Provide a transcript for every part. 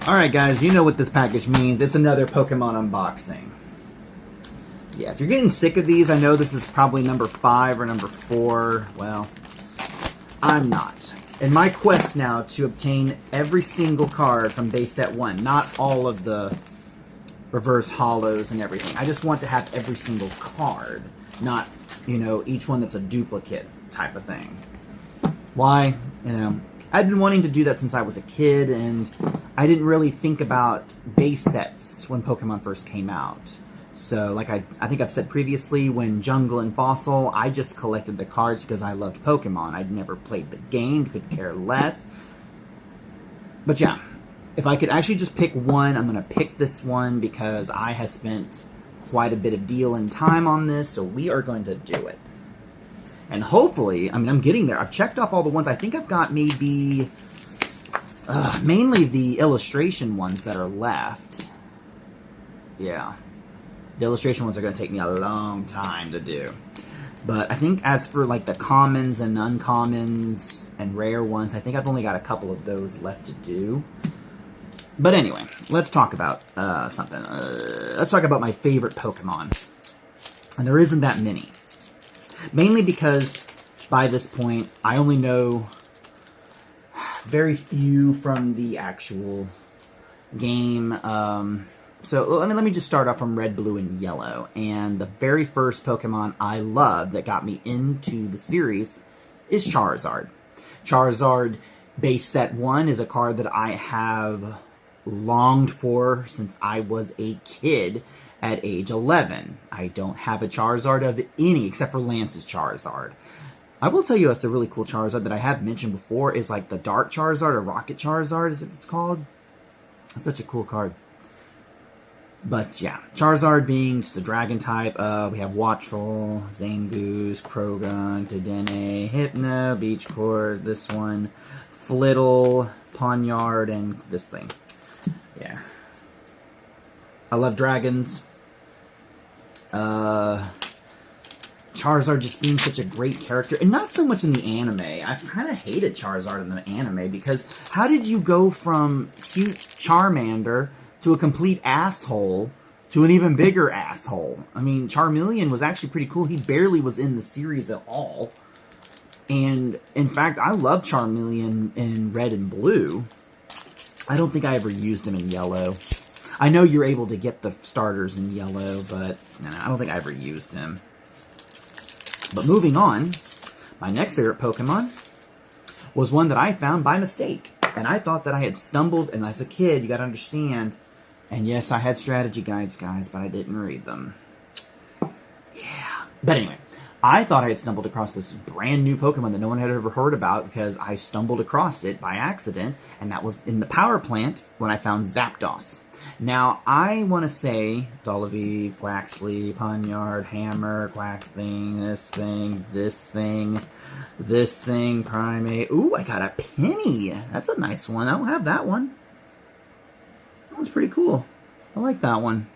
Alright guys, you know what this package means. It's another Pokemon unboxing. Yeah, if you're getting sick of these, I know this is probably number 5 or number 4. Well, I'm not. In my quest now to obtain every single card from base set 1, not all of the reverse holos and everything. I just want to have every single card, not, you know, each one that's a duplicate type of thing. Why? You know, I'd been wanting to do that since I was a kid, and I didn't really think about base sets when Pokemon first came out. So, like I think I've said previously, when Jungle and Fossil, I just collected the cards because I loved Pokemon. I'd never played the game, could care less. But yeah, if I could actually just pick one, I'm going to pick this one because I have spent quite a bit of deal and time on this, so we are going to do it. And hopefully, I mean, I'm getting there. I've checked off all the ones. I think I've got maybe mainly the illustration ones that are left. Yeah. The illustration ones are going to take me a long time to do. But I think as for like the commons and uncommons and rare ones, I think I've only got a couple of those left to do. But anyway, let's talk about something. Let's talk about my favorite Pokemon. And there isn't that many. Mainly because, by this point, I only know very few from the actual game. So let me just start off from Red, Blue, and Yellow. And the very first Pokemon I loved that got me into the series is Charizard. Charizard base set 1 is a card that I have longed for since I was a kid. At age 11. I don't have a Charizard of any, except for Lance's Charizard. I will tell you that's a really cool Charizard that I have mentioned before is like the Dark Charizard or Rocket Charizard, is what it's called. That's such a cool card. But yeah, Charizard being just a dragon type. We have Wattrel, Zangoose, Krogan, Dedenne, Hypno, Beach Core, this one, Flittle, Pawniard, and this thing. Yeah. I love dragons. Charizard just being such a great character, and not so much in the anime. I kind of hated Charizard in the anime because how did you go from cute Charmander to a complete asshole to an even bigger asshole? I mean, Charmeleon was actually pretty cool. He barely was in the series at all. And in fact, I love Charmeleon in Red and Blue. I don't think I ever used him in Yellow. I know you're able to get the starters in Yellow, but I don't think I ever used him. But moving on, my next favorite Pokemon was one that I found by mistake. And I thought that I had stumbled, and as a kid, you gotta understand, and yes, I had strategy guides, guys, but I didn't read them. Yeah. But anyway, I thought I had stumbled across this brand new Pokemon that no one had ever heard about because I stumbled across it by accident, and that was in the power plant when I found Zapdos. Now, I want to say Dollivi, Quaxley, Pawniard, Hammer, Quaxling, this thing, this thing, this thing, Primate. Ooh, I got a Penny. That's a nice one. I don't have that one. That one's pretty cool. I like that one.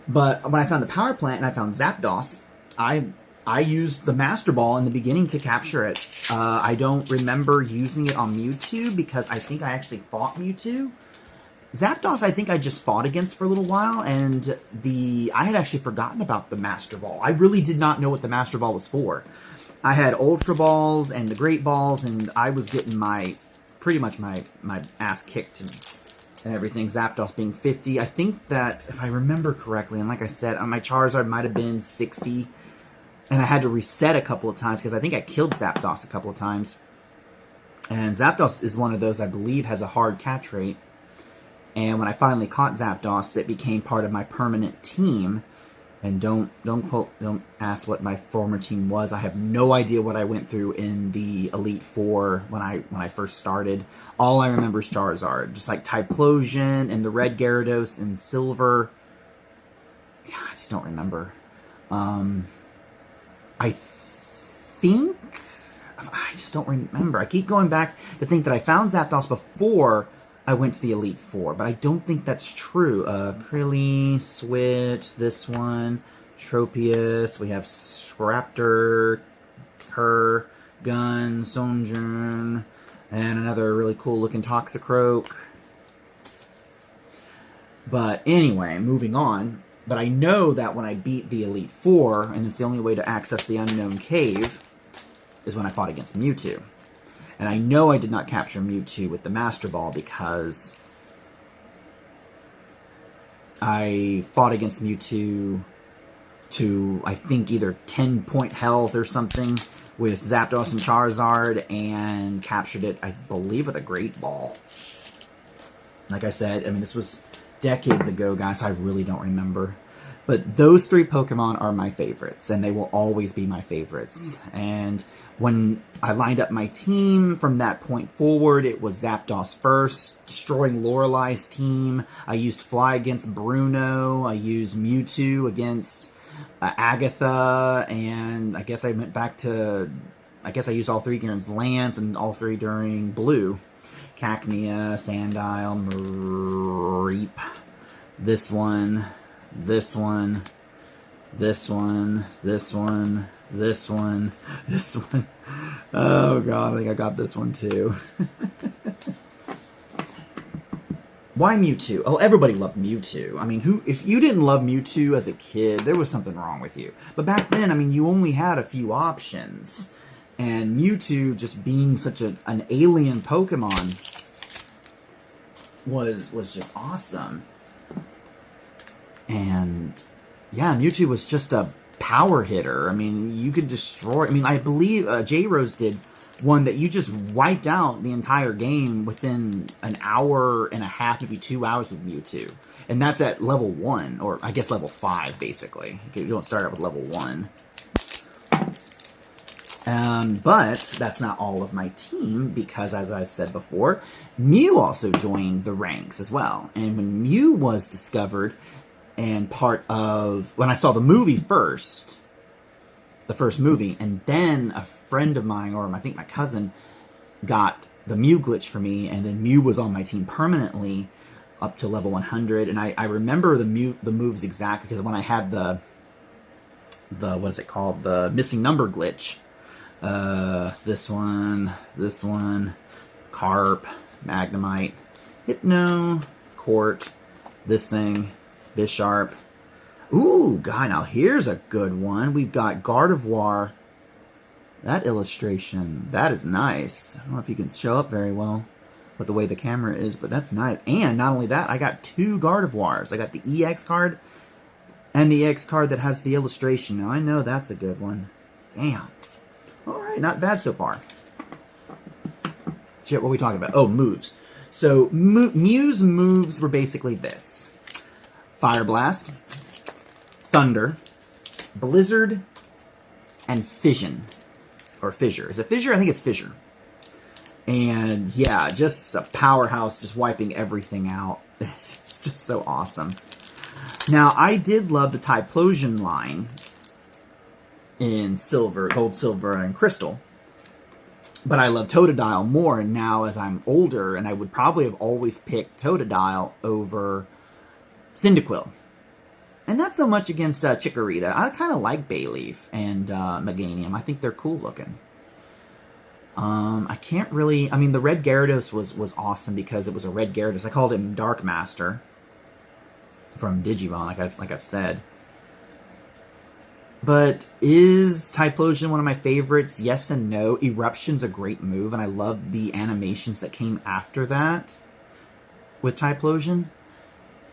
But when I found the power plant and I found Zapdos, I used the Master Ball in the beginning to capture it. I don't remember using it on Mewtwo because I think I actually fought Mewtwo. Zapdos, I think I just fought against for a little while, and I had actually forgotten about the Master Ball. I really did not know what the Master Ball was for. I had Ultra Balls and the Great Balls, and I was getting pretty much my ass kicked and everything. Zapdos being 50. I think that, if I remember correctly, and like I said, my Charizard might have been 60, and I had to reset a couple of times, because I think I killed Zapdos a couple of times. And Zapdos is one of those, I believe, has a hard catch rate. And when I finally caught Zapdos, it became part of my permanent team. And don't ask what my former team was. I have no idea what I went through in the Elite Four when I first started. All I remember is Charizard, just like Typhlosion and the Red Gyarados and Silver. Yeah, I just don't remember. I just don't remember. I keep going back to think that I found Zapdos before I went to the Elite Four, but I don't think that's true. Crilly, Switch, this one, Tropius, we have Raptor, Gun, Sojourn, and another really cool looking Toxicroak. But anyway, moving on. But I know that when I beat the Elite Four, and it's the only way to access the Unknown Cave, is when I fought against Mewtwo. And I know I did not capture Mewtwo with the Master Ball because I fought against Mewtwo to, I think, either 10-point health or something with Zapdos and Charizard, and captured it, I believe, with a Great Ball. Like I said, I mean, this was decades ago, guys. I really don't remember. But those three Pokemon are my favorites, and they will always be my favorites. And when I lined up my team from that point forward, it was Zapdos first, destroying Lorelei's team. I used Fly against Bruno. I used Mewtwo against Agatha, and I guess I went back to... I guess I used all three against Lance, and all three during Blue. Cacnea, Sandile, Mareep. This one, this one, this one, this one, this one, this one. Oh god, I think I got this one too. Why Mewtwo? Oh, everybody loved Mewtwo. I mean, if you didn't love Mewtwo as a kid, there was something wrong with you. But back then, I mean, you only had a few options. And Mewtwo, just being such an alien Pokemon, was just awesome. And yeah, Mewtwo was just a power hitter. I mean, you could destroy... I mean, I believe J-Rose did one that you just wiped out the entire game within an hour and a half, maybe 2 hours with Mewtwo. And that's at level 1, or I guess level 5, basically. You don't start out with level 1. But that's not all of my team, because as I've said before, Mew also joined the ranks as well. And when Mew was discovered, and part of... when I saw the movie first, the first movie, and then a friend of mine, or I think my cousin, got the Mew glitch for me, and then Mew was on my team permanently up to level 100. And I remember the moves exactly, because when I had the what is it called? The missing number glitch. This one, Carp, Magnemite, Hypno, Court, this thing, Bisharp. Ooh, God, now here's a good one. We've got Gardevoir. That illustration, that is nice. I don't know if you can show up very well with the way the camera is, but that's nice. And not only that, I got 2 Gardevoirs. I got the EX card and the EX card that has the illustration. Now, I know that's a good one. Damn. Alright, not bad so far. Shit, what are we talking about? Oh, moves. So, Mew's moves were basically this. Fire Blast, Thunder, Blizzard, and Fission. Or Fissure. Is it Fissure? I think it's Fissure. And, yeah, just a powerhouse, just wiping everything out. It's just so awesome. Now, I did love the Typhlosion line in Silver, Gold, Silver, and Crystal. But I love Totodile more, and now as I'm older, and I would probably have always picked Totodile over Cyndaquil. And not so much against Chikorita. I kind of like Bayleaf and Meganium. I think they're cool looking. I can't really... I mean, the Red Gyarados was awesome because it was a Red Gyarados. I called him Dark Master from Digimon, like I've said. But is Typhlosion one of my favorites? Yes and no. Eruption's a great move, and I love the animations that came after that with Typhlosion.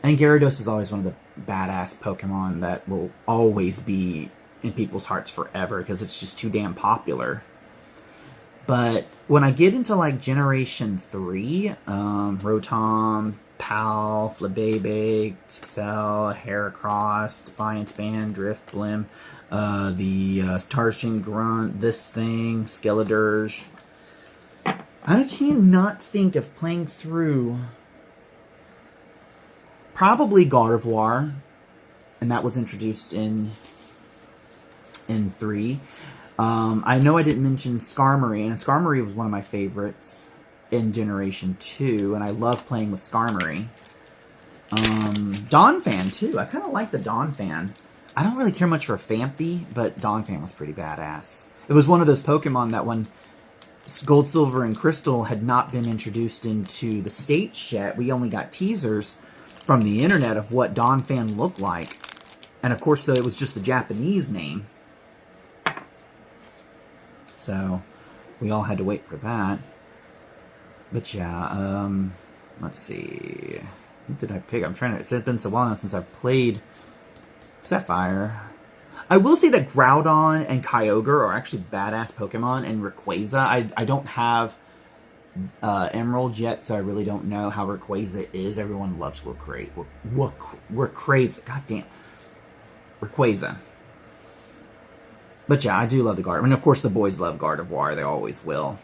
And Gyarados is always one of the badass Pokemon that will always be in people's hearts forever because it's just too damn popular. But when I get into like Generation 3, Rotom, Pal, Flabébé, Excel, Heracross, Defiance Band, Drift, Blim, the Starshin Grunt, this thing, Skeledirge. I cannot think of playing through probably Gardevoir, and that was introduced in 3. I know I didn't mention Skarmory, and Skarmory was one of my favorites in Generation 2, and I love playing with Skarmory. Donphan, too. I kind of like the Donphan. I don't really care much for Phanpy, but Donphan was pretty badass. It was one of those Pokemon that when Gold, Silver, and Crystal had not been introduced into the stage yet, we only got teasers. from the internet of what Donphan looked like. And of course, though, it was just the Japanese name. So we all had to wait for that. But yeah, let's see. Who did I pick? I'm trying to... It's been so long now since I've played Sapphire. I will say that Groudon and Kyogre are actually badass Pokemon, and Rayquaza. I don't have Emerald yet, so I really don't know how Rayquaza is. Everyone loves Rayquaza. God damn. Rayquaza. But yeah, I do love the Gardevoir. I mean, of course, the boys love Gardevoir. They always will.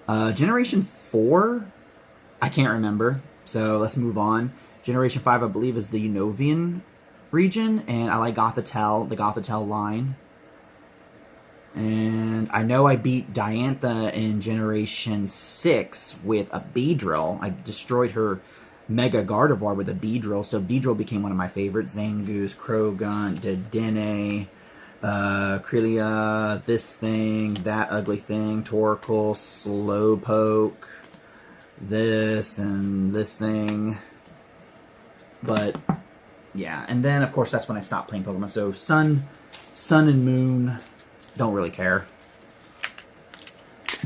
Generation 4? I can't remember. So let's move on. Generation 5, I believe, is the Unovian region. And I like Gothitelle, the Gothitelle line. And I know I beat Diantha in Generation 6 with a Beedrill. I destroyed her Mega Gardevoir with a Beedrill. So Beedrill became one of my favorites. Zangoose, Croagunk, Dedenne, Krylia, this thing, that ugly thing, Torkoal, Slowpoke, this and this thing. But yeah, and then of course that's when I stopped playing Pokemon. So Sun and Moon, don't really care.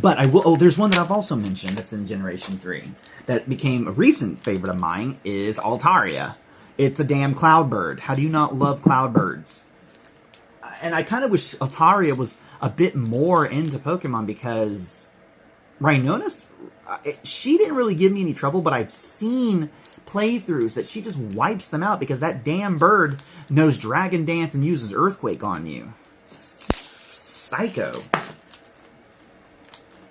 But I will. Oh, there's one that I've also mentioned that's in Generation 3 that became a recent favorite of mine is Altaria. It's a damn Cloudbird. How do you not love Cloudbirds? And I kind of wish Altaria was a bit more into Pokemon because Rhinonas, she didn't really give me any trouble, but I've seen playthroughs that she just wipes them out because that damn bird knows Dragon Dance and uses Earthquake on you. Psycho.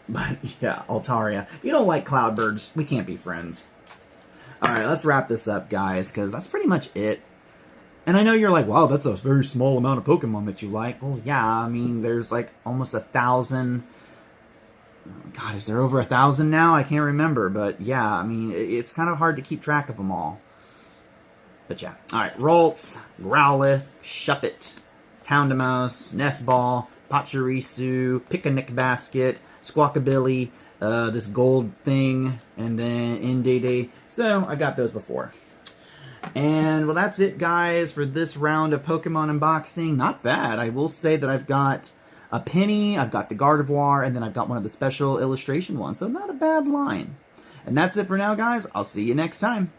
But yeah, Altaria. If you don't like Cloudbirds, we can't be friends. Alright, let's wrap this up, guys, because that's pretty much it. And I know you're like, wow, that's a very small amount of Pokemon that you like. Well, yeah, I mean, there's like almost 1,000. God, is there over 1,000 now? I can't remember. But yeah, I mean, it's kind of hard to keep track of them all. But yeah. Alright, Ralts, Growlithe, Shuppet, Houndomouse, Nestball, Pachirisu, Picnic Basket, Squawkabilly, this gold thing, and then Indede. So, I got those before. And, well, that's it, guys, for this round of Pokemon unboxing. Not bad. I will say that I've got a Penny, I've got the Gardevoir, and then I've got one of the special illustration ones. So, not a bad line. And that's it for now, guys. I'll see you next time.